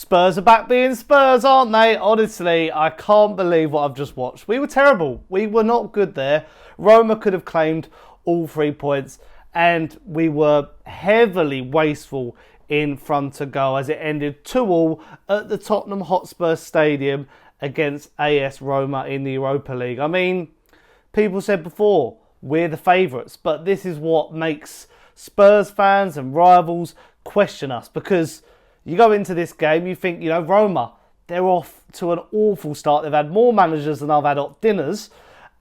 Spurs are back being Spurs, aren't they? Honestly, I can't believe what I've just watched. We were terrible. We were not good there. Roma could have claimed all 3 points, and we were heavily wasteful in front of goal as it ended 2-2 at the Tottenham Hotspur Stadium against AS Roma in the Europa League. I mean, people said before, we're the favourites, but this is what makes Spurs fans and rivals question us, because you go into this game, you think, Roma, they're off to an awful start. They've had more managers than I've had at dinners,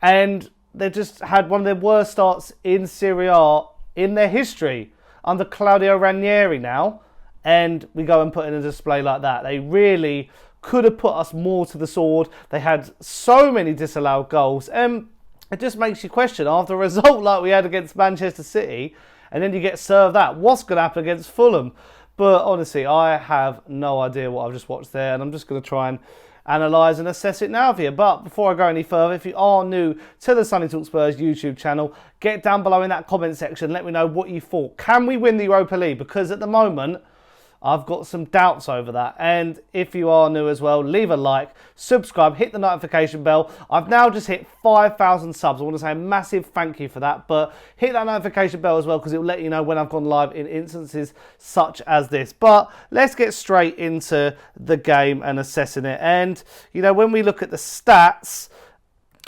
and they've just had one of their worst starts in Serie A in their history under Claudio Rainieri now, and we go and put in a display like that. They really could have put us more to the sword. They had so many disallowed goals, and it just makes you question, after a result like we had against Manchester City, and then you get served that, what's going to happen against Fulham? But honestly, I have no idea what I've just watched there, and I'm just going to try and analyse and assess it now for you. But before I go any further, if you are new to the Sonny Talk Spurs YouTube channel, get down below in that comment section. Let me know what you thought. Can we win the Europa League? Because at the moment, I've got some doubts over that. And if you are new as well, leave a like, subscribe, hit the notification bell. I've now just hit 5,000 subs. I want to say a massive thank you for that. But hit that notification bell as well, because it will let you know when I've gone live in instances such as this. But let's get straight into the game and assessing it. And, when we look at the stats,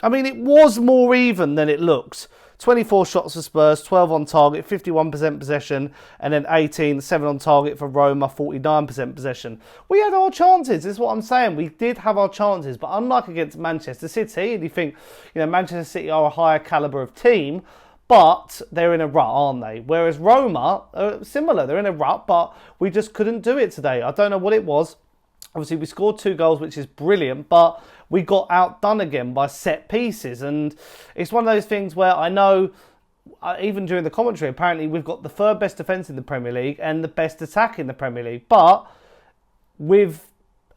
I mean, it was more even than it looked. 24 shots for Spurs, 12 on target, 51% possession, and then 7 on target for Roma, 49% possession. We had our chances, is what I'm saying. We did have our chances, but unlike against Manchester City, and you think, Manchester City are a higher calibre of team, but they're in a rut, aren't they? Whereas Roma are similar. They're in a rut, but we just couldn't do it today. I don't know what it was. Obviously, we scored 2 goals, which is brilliant, but we got outdone again by set pieces. And it's one of those things where I know, even during the commentary, apparently we've got the 3rd best defence in the Premier League and the best attack in the Premier League. But with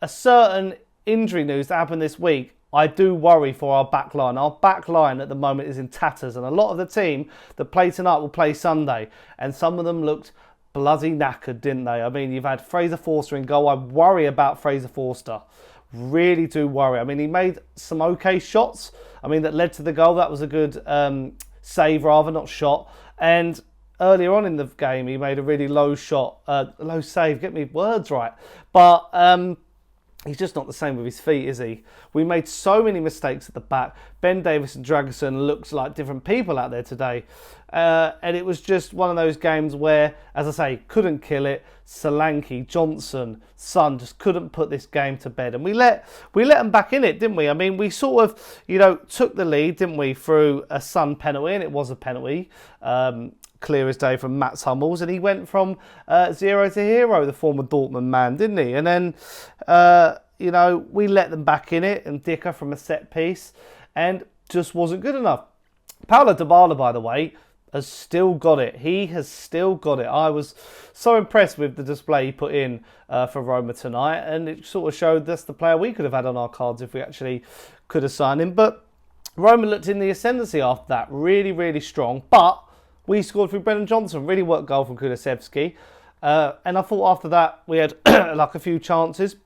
a certain injury news that happened this week, I do worry for our back line. Our back line at the moment is in tatters, and a lot of the team that play tonight will play Sunday, and some of them looked bloody knackered, didn't they? I mean, you've had Fraser Forster in goal. I worry about Fraser Forster. Really do worry. I mean, he made some okay shots. I mean, that led to the goal. That was a good save, rather, not shot. And earlier on in the game, he made a really low save. Get me words right. But he's just not the same with his feet, is he? We made so many mistakes at the back. Ben Davies and Dragusin looked like different people out there today. And it was just one of those games where, as I say, couldn't kill it. Solanke, Johnson, Son just couldn't put this game to bed. And we let them back in it, didn't we? I mean, we sort of, took the lead, didn't we, through a Son penalty, and it was a penalty. Clear as day from Mat Hummels, and he went from 0 to hero, the former Dortmund man, didn't he? And then, we let them back in it, and Ndicka from a set piece, and just wasn't good enough. Paulo Dybala, by the way, has still got it. He has still got it. I was so impressed with the display he put in for Roma tonight, and it sort of showed that's the player we could have had on our cards if we actually could have signed him. But Roma looked in the ascendancy after that, really, really strong. But we scored through Brennan Johnson, really worked goal from Kulusevski. And I thought after that we had like a few chances.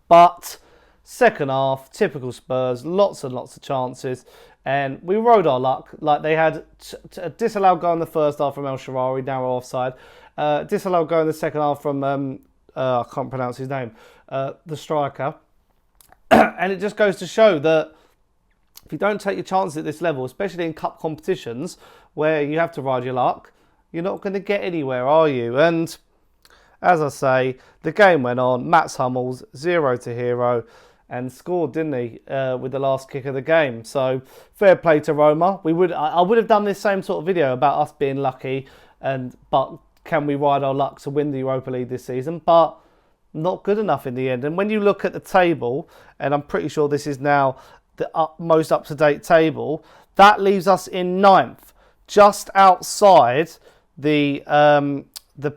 But second half, typical Spurs, lots and lots of chances. And we rode our luck. Like, they had a disallowed goal in the first half from El Shaarawy, narrow offside. Disallowed goal in the second half from, I can't pronounce his name, the striker. And it just goes to show that if you don't take your chances at this level, especially in cup competitions where you have to ride your luck, you're not going to get anywhere, are you? And as I say, the game went on. Mat Hummels, 0 to hero, and scored, didn't he, with the last kick of the game. So fair play to Roma. I would have done this same sort of video about us being lucky, but can we ride our luck to win the Europa League this season? But not good enough in the end. And when you look at the table, and I'm pretty sure this is now the most up-to-date table, that leaves us in 9th, just outside the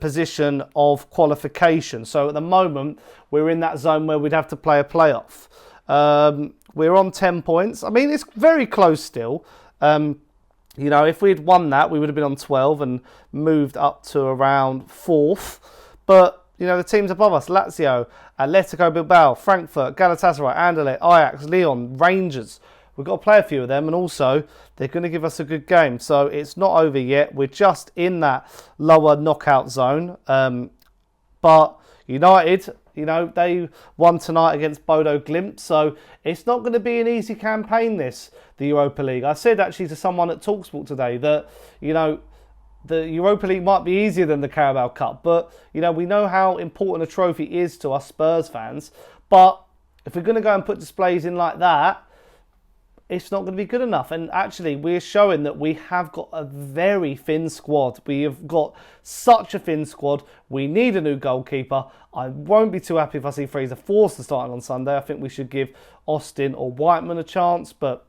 position of qualification. So at the moment, we're in that zone where we'd have to play a playoff. We're on 10 points. I mean, it's very close still. If we'd won that, we would have been on 12 and moved up to around 4th. But, you know, the teams above us, Lazio, Atletico Bilbao, Frankfurt, Galatasaray, Anderlecht, Ajax, Lyon, Rangers. We've got to play a few of them, and also they're going to give us a good game. So it's not over yet. We're just in that lower knockout zone. But United, you know, they won tonight against Bodo Glimt. So it's not going to be an easy campaign, this, the Europa League. I said actually to someone at TalkSport today that, you know, the Europa League might be easier than the Carabao Cup. But, you know, we know how important a trophy is to us Spurs fans. But if we're going to go and put displays in like that, it's not going to be good enough. And actually, we're showing that we have got a very thin squad. We have got such a thin squad. We need a new goalkeeper. I won't be too happy if I see Fraser Forster starting on Sunday. I think we should give Austin or Whiteman a chance, but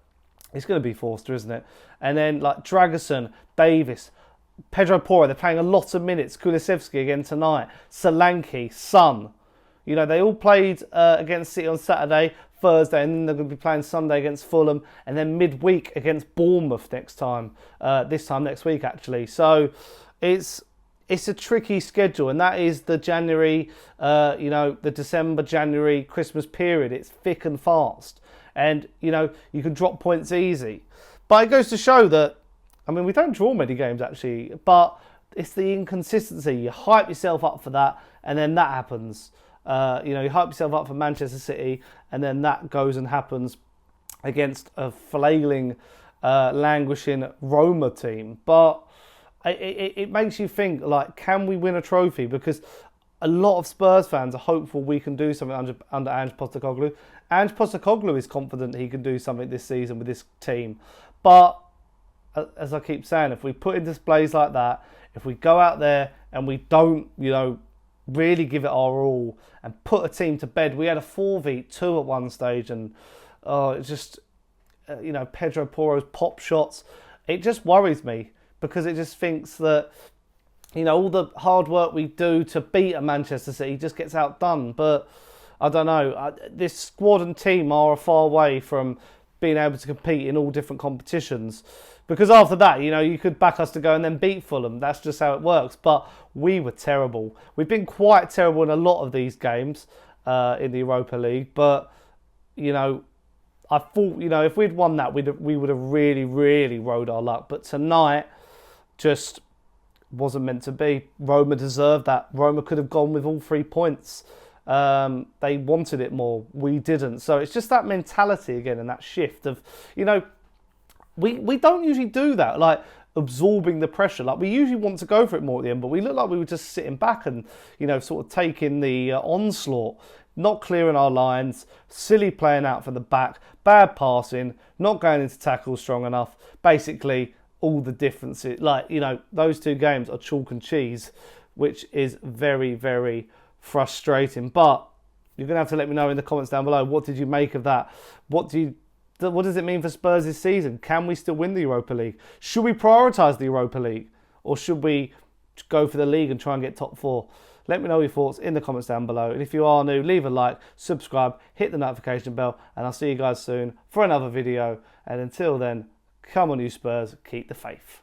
it's going to be Forster, isn't it? And then like Dragerson, Davis, Pedro Porro, they're playing a lot of minutes. Kulusevski again tonight. Solanke, Son. You know, they all played against City on Saturday, Thursday, and then they're going to be playing Sunday against Fulham, and then midweek against Bournemouth next time. This time next week, actually. So it's a tricky schedule, and that is the January, you know, the December, January, Christmas period. It's thick and fast, and you know you can drop points easy. But it goes to show that, I mean, we don't draw many games actually, but it's the inconsistency. You hype yourself up for that, and then that happens. You know, you hype yourself up for Manchester City, and then that goes and happens against a flailing, languishing Roma team. But it makes you think, like, can we win a trophy? Because a lot of Spurs fans are hopeful we can do something under Ange Postecoglou. Ange Postecoglou is confident he can do something this season with this team. But, as I keep saying, if we put in displays like that, if we go out there and we don't, you know, really give it our all and put a team to bed. We had a 4v2 at one stage, and it's just, you know, Pedro Porro's pop shots. It just worries me because it just thinks that, you know, all the hard work we do to beat a Manchester City just gets outdone. But I don't know. This squad and team are a far way from being able to compete in all different competitions. Because after that, you know, you could back us to go and then beat Fulham. That's just how it works. But we were terrible. We've been quite terrible in a lot of these games in the Europa League. But, you know, I thought, you know, if we'd won that, we would have really, really rode our luck. But tonight just wasn't meant to be. Roma deserved that. Roma could have gone with all 3 points. They wanted it more. We didn't. So it's just that mentality again and that shift of, you know, we don't usually do that, like absorbing the pressure. Like we usually want to go for it more at the end, but we look like we were just sitting back and, you know, sort of taking the onslaught, not clearing our lines, silly playing out from the back, bad passing, not going into tackles strong enough. Basically, all the differences, like, you know, those 2 games are chalk and cheese, which is very, very frustrating. But you're going to have to let me know in the comments down below, what did you make of that? What does it mean for Spurs this season? Can we still win the Europa League? Should we prioritise the Europa League? Or should we go for the league and try and get top 4? Let me know your thoughts in the comments down below. And if you are new, leave a like, subscribe, hit the notification bell, and I'll see you guys soon for another video. And until then, come on you Spurs, keep the faith.